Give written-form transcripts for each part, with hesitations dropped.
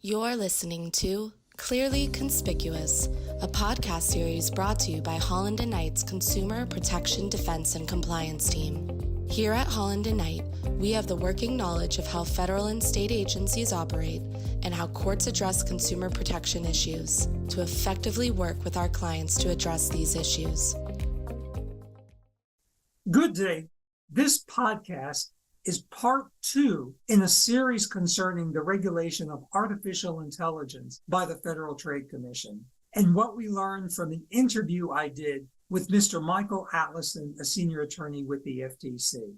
You're listening to Clearly Conspicuous, a podcast series brought to you by Holland & Knight's Consumer Protection Defense and Compliance team. Here at Holland & Knight, we have the working knowledge of how federal and state agencies operate and how courts address consumer protection issues to effectively work with our clients to address these issues. Good day. This podcast is part 2 in a series concerning the regulation of artificial intelligence by the Federal Trade Commission, and what we learned from an interview I did with Mr. Michael Atlison, a senior attorney with the FTC.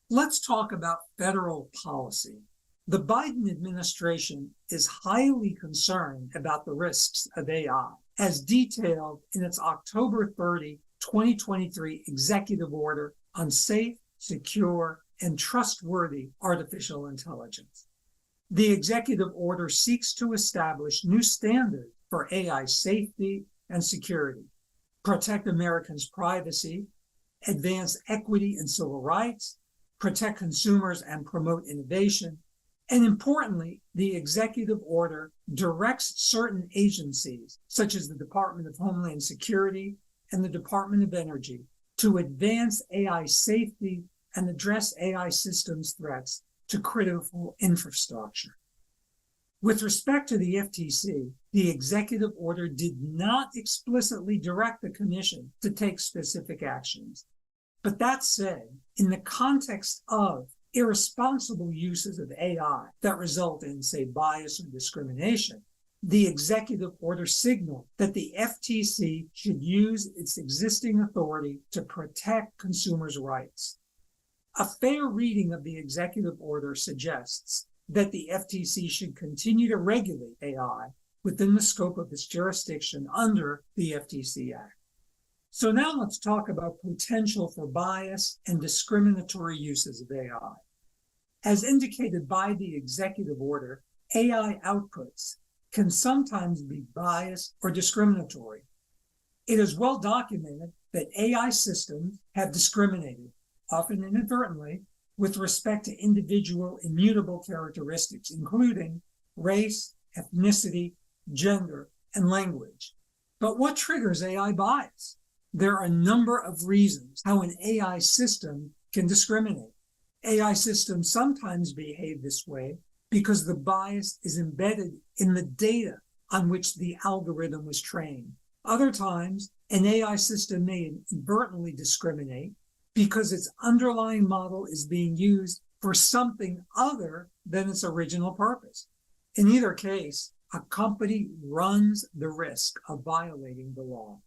Let's talk about federal policy. The Biden administration is highly concerned about the risks of AI, as detailed in its October 30, 2023 executive order on safe, secure, and trustworthy artificial intelligence. The executive order seeks to establish new standards for AI safety and security, protect Americans' privacy, advance equity and civil rights, protect consumers and promote innovation, and importantly, the executive order directs certain agencies, such as the Department of Homeland Security and the Department of Energy, to advance AI safety and address AI systems threats to critical infrastructure. With respect to the FTC, the executive order did not explicitly direct the Commission to take specific actions. But that said, in the context of irresponsible uses of AI that result in, say, bias or discrimination, the executive order signaled that the FTC should use its existing authority to protect consumers' rights. A fair reading of the executive order suggests that the FTC should continue to regulate AI within the scope of its jurisdiction under the FTC Act. So now let's talk about potential for bias and discriminatory uses of AI. As indicated by the executive order, AI outputs can sometimes be biased or discriminatory. It is well documented that AI systems have discriminated, often inadvertently, with respect to individual immutable characteristics, including race, ethnicity, gender, and language. But what triggers AI bias? There are a number of reasons how an AI system can discriminate. AI systems sometimes behave this way because the bias is embedded in the data on which the algorithm was trained. Other times, an AI system may inadvertently discriminate because its underlying model is being used for something other than its original purpose. In either case, a company runs the risk of violating the law.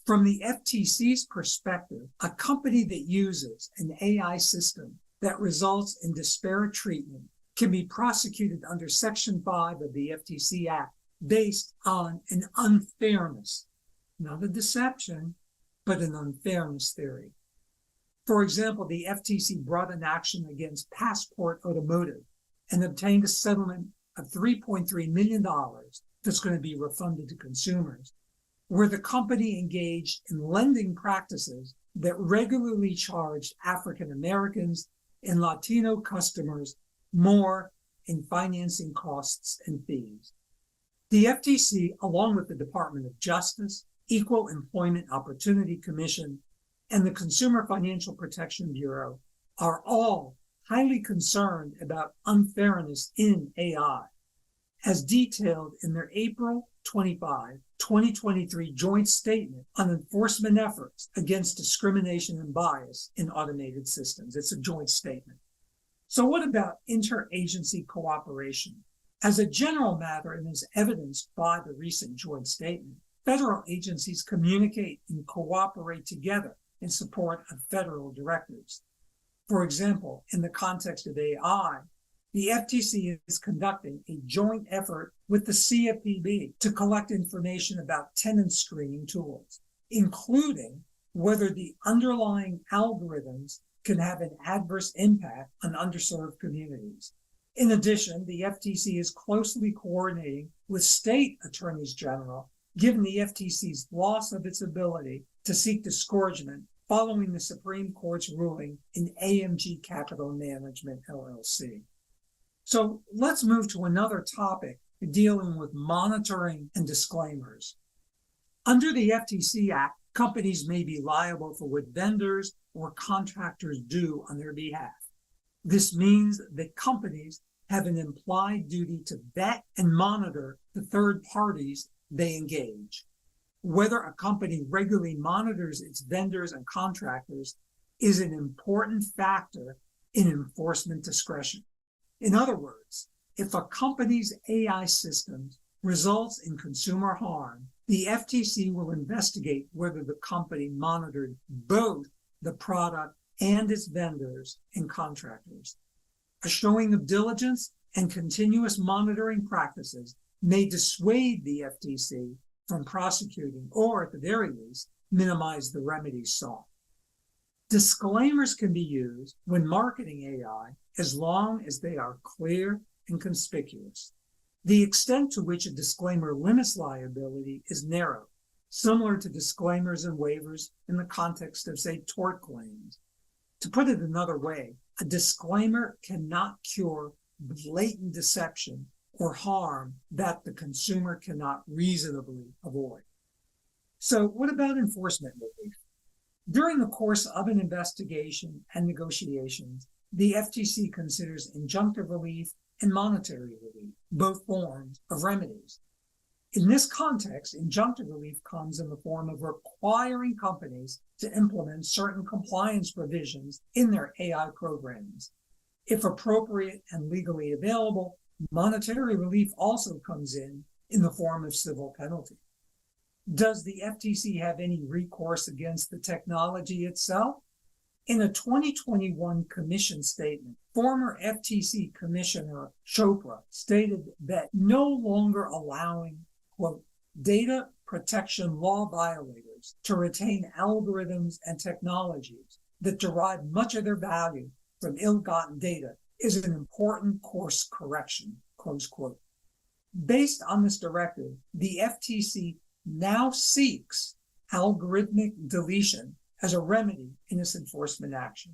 From the FTC's perspective, a company that uses an AI system that results in disparate treatment can be prosecuted under Section 5 of the FTC Act based on an unfairness, not a deception, but an unfairness theory. For example, the FTC brought an action against Passport Automotive and obtained a settlement of $3.3 million that's going to be refunded to consumers, where the company engaged in lending practices that regularly charged African Americans and Latino customers more in financing costs and fees. The FTC, along with the Department of Justice, Equal Employment Opportunity Commission, and the Consumer Financial Protection Bureau, are all highly concerned about unfairness in AI, as detailed in their April 25, 2023 joint statement on enforcement efforts against discrimination and bias in automated systems. It's a joint statement. So what about interagency cooperation? As a general matter, and as evidenced by the recent joint statement, federal agencies communicate and cooperate together in support of federal directives. For example, in the context of AI, the FTC is conducting a joint effort with the CFPB to collect information about tenant screening tools, including whether the underlying algorithms can have an adverse impact on underserved communities. In addition, the FTC is closely coordinating with state attorneys general, given the FTC's loss of its ability to seek disgorgement following the Supreme Court's ruling in AMG Capital Management, LLC. So let's move to another topic dealing with monitoring and disclaimers. Under the FTC Act, companies may be liable for what vendors or contractors do on their behalf. This means that companies have an implied duty to vet and monitor the third parties they engage. Whether a company regularly monitors its vendors and contractors is an important factor in enforcement discretion. In other words, if a company's AI system results in consumer harm, the FTC will investigate whether the company monitored both the product and its vendors and contractors. A showing of diligence and continuous monitoring practices may dissuade the FTC from prosecuting or, at the very least, minimize the remedies sought. Disclaimers can be used when marketing AI as long as they are clear and conspicuous. The extent to which a disclaimer limits liability is narrow, similar to disclaimers and waivers in the context of, say, tort claims. To put it another way, a disclaimer cannot cure blatant deception or harm that the consumer cannot reasonably avoid. So what about enforcement relief? During the course of an investigation and negotiations, the FTC considers injunctive relief and monetary relief, both forms of remedies. In this context, injunctive relief comes in the form of requiring companies to implement certain compliance provisions in their AI programs. If appropriate and legally available, monetary relief also comes in the form of civil penalty. Does the FTC have any recourse against the technology itself? In a 2021 commission statement, former FTC Commissioner Chopra stated that no longer allowing, quote, data protection law violators to retain algorithms and technologies that derive much of their value from ill-gotten data is an important course correction, close quote. Based on this directive, the FTC now seeks algorithmic deletion as a remedy in its enforcement action.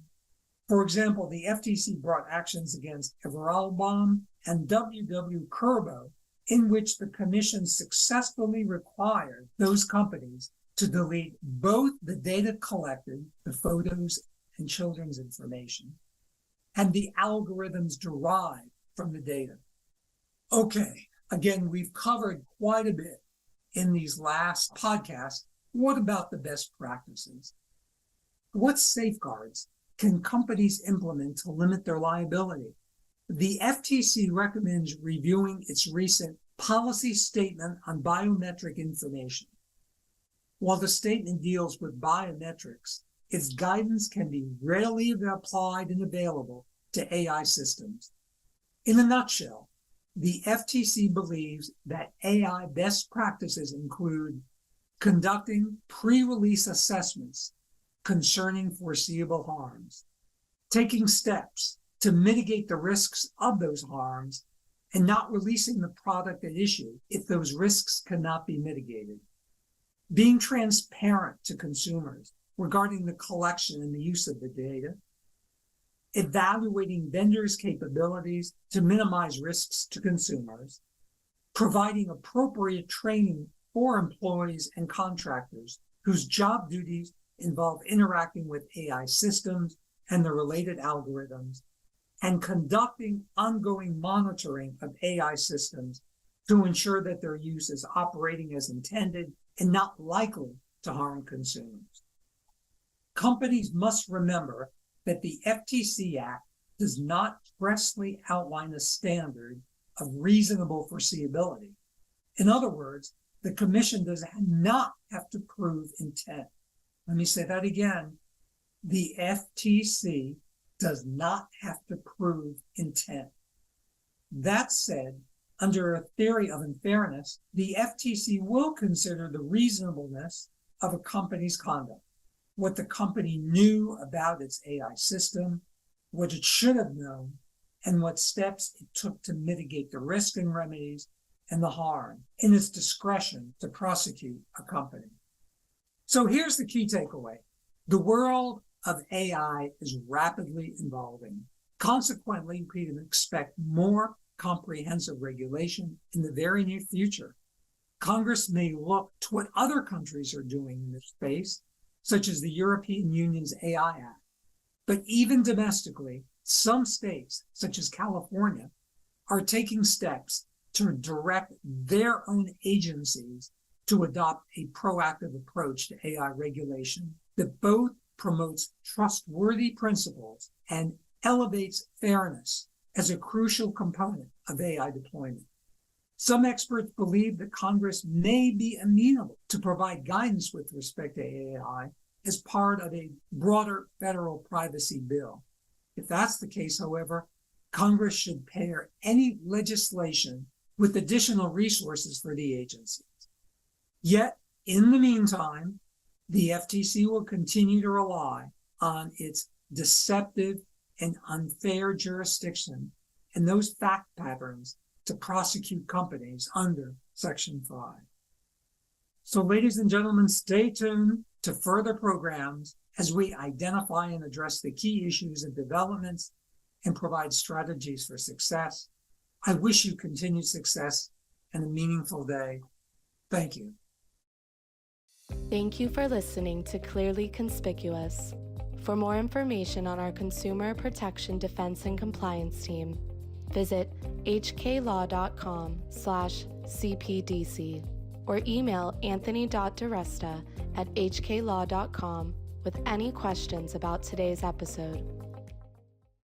For example, the FTC brought actions against Everalbaum and WW Curbo, in which the commission successfully required those companies to delete both the data collected, the photos and children's information, and the algorithms derived from the data. Okay, again, we've covered quite a bit in these last podcasts. What about the best practices? What safeguards can companies implement to limit their liability? The FTC recommends reviewing its recent policy statement on biometric information. While the statement deals with biometrics, its guidance can be readily applied and available to AI systems. In a nutshell, the FTC believes that AI best practices include conducting pre-release assessments concerning foreseeable harms, taking steps to mitigate the risks of those harms, and not releasing the product at issue if those risks cannot be mitigated, being transparent to consumers regarding the collection and the use of the data, evaluating vendors' capabilities to minimize risks to consumers, providing appropriate training for employees and contractors whose job duties involve interacting with AI systems and the related algorithms, and conducting ongoing monitoring of AI systems to ensure that their use is operating as intended and not likely to harm consumers. Companies must remember that the FTC Act does not expressly outline a standard of reasonable foreseeability. In other words, the Commission does not have to prove intent. Let me say that again. The FTC does not have to prove intent. That said, under a theory of unfairness, the FTC will consider the reasonableness of a company's conduct, what the company knew about its AI system, what it should have known, and what steps it took to mitigate the risk and remedies and the harm in its discretion to prosecute a company. So here's the key takeaway. The world of AI is rapidly evolving. Consequently, we can expect more comprehensive regulation in the very near future. Congress may look to what other countries are doing in this space, such as the European Union's AI Act. But even domestically, some states, such as California, are taking steps to direct their own agencies to adopt a proactive approach to AI regulation that both promotes trustworthy principles and elevates fairness as a crucial component of AI deployment. Some experts believe that Congress may be amenable to provide guidance with respect to AI as part of a broader federal privacy bill. If that's the case, however, Congress should pair any legislation with additional resources for the agencies. Yet, in the meantime, the FTC will continue to rely on its deceptive and unfair jurisdiction and those fact patterns to prosecute companies under Section 5. So, ladies and gentlemen, stay tuned to further programs as we identify and address the key issues and developments and provide strategies for success. I wish you continued success and a meaningful day. Thank you. Thank you for listening to Clearly Conspicuous. For more information on our Consumer Protection Defense and Compliance team, visit hklaw.com/CPDC or email anthony.diresta@hklaw.com with any questions about today's episode.